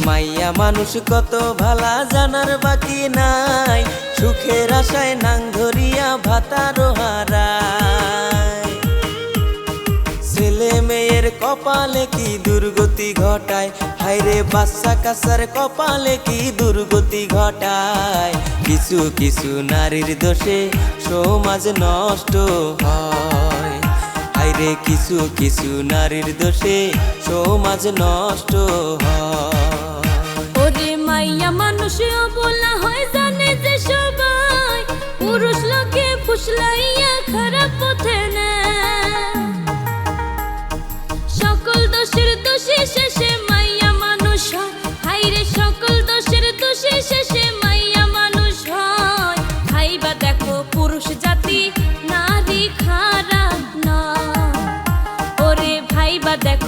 মাইয়া মানুষ কত ভালা জানার বাকি নাই, সুখের আশায় নাং ধরিয়া ভাতারো হারায়। ছেলে মেয়ের কপালে কি দুর্গতি ঘটায়, হায়রে বাচ্চা কাচ্চার কপালে কি দুর্গতি ঘটায়। কিছু কিছু নারীর দোষে সমাজ নষ্ট হয়, হায়রে কিছু কিছু নারীর দোষে সমাজ নষ্ট হয়। ওরে মাইয়া মানুষও বলা হয় জানে যে সবাই, পুরুষ লোকে ফুসলাইয়া খারাপ পথে নেয়। সকল দোষের দোষী শেষে